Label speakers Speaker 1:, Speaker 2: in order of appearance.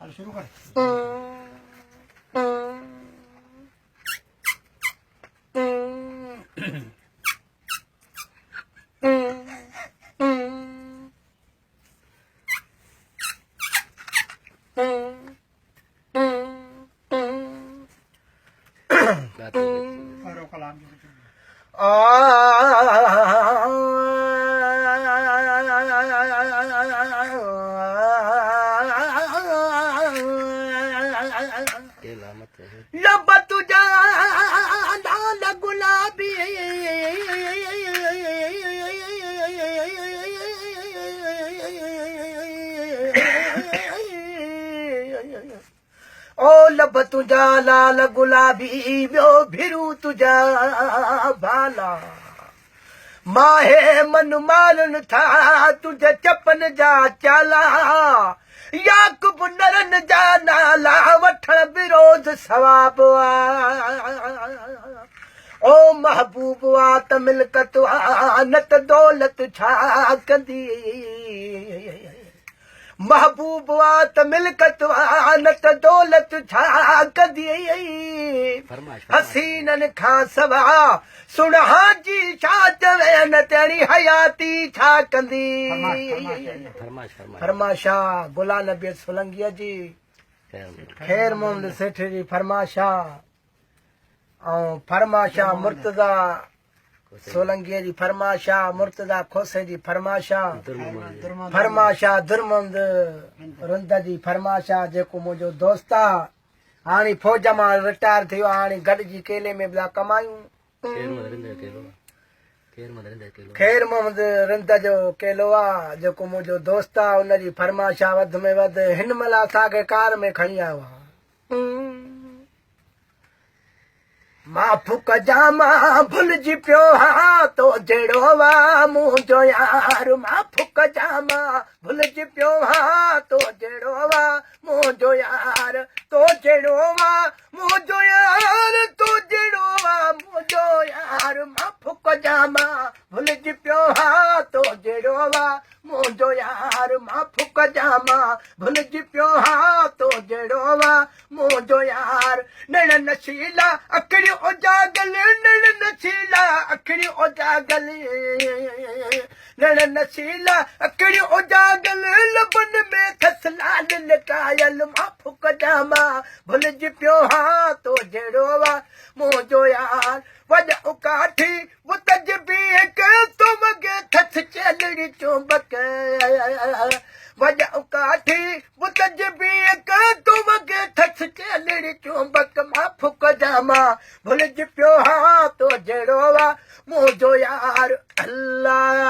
Speaker 1: चल शुरू कर करो कलाम
Speaker 2: लब तुझा लाल गुलाबी ओ लब तुझा लाल गुलाबी व्यो भिरू तुझा भाला माहे मन मालन था तुझे चपन जा चाला याकूब नरन जा नाला वठण विरोध सवाब ओ महबूब वा त मिल्कत वा न त दौलत छा कंदी महबूब वा त मिल्कत वा न त दौलत छा कंदी हसीनन खां सवा सुणहा जी छा चवे न तेरी हयाती छा कंदी फरमाशा गुला नबी सोलंकीअ जी खैर मोहम्मद सेठ जी फरमाशा ऐं फरमाशा मुर्तज़ा सोलंकीअ जी फरमाशा मुर्तज़ा खोसे जी फरमाशा फरमाशा दुरमंद रुंद जी फरमाशा जेको मुंहिंजो दोस्त आहे हाणे फौज मां रिटायर थियो आहे हाणे गॾिजी केले में ॿिया कमायूं खैर मोहम्मद रिंद जो केलो आहे जेको मुंहिंजो दोस्त आहे उनजी फरमाशा वधि में वधि हिन महिल असांखे कार में खणी आयो आहे मां फुक जामा भुलिजी पियो हा तो जहिड़ो वा मुंहिंजो यार मां फुक जामा भुलिजी पियो हा तो जहिड़ो वा मुंहिंजो यार तो जहिड़ो वा मुंहिंजो यार तो जहिड़ो वा मुंहिंजो यार मां फुक जामा भुलिजी पियो हा तो जहिड़ो वा मुंहिंजो यार मां फुक जामा भुलिजी पियो हा तो जहिड़ो वा मुंहिंजो यार नण नशीला अखड़ी उजागल नण नशीला अखड़ी उजागल नण नशीला अखड़ी उजागल लबन में खसला लिकायल मां फुक जामा भुलिजी पियो हा तो जहिड़ो वा मुंहिंजो यार वॼ उकाठी मुतज बि के तुम गे थस चलड़ी चुंबक वॼ उकाठी मुतज बि के तुम गे थस चलड़ी चुंबक मां फुक जामा भुलिजी पियो हा तो जहिड़ो वा मुंहिंजो यार अल्लाह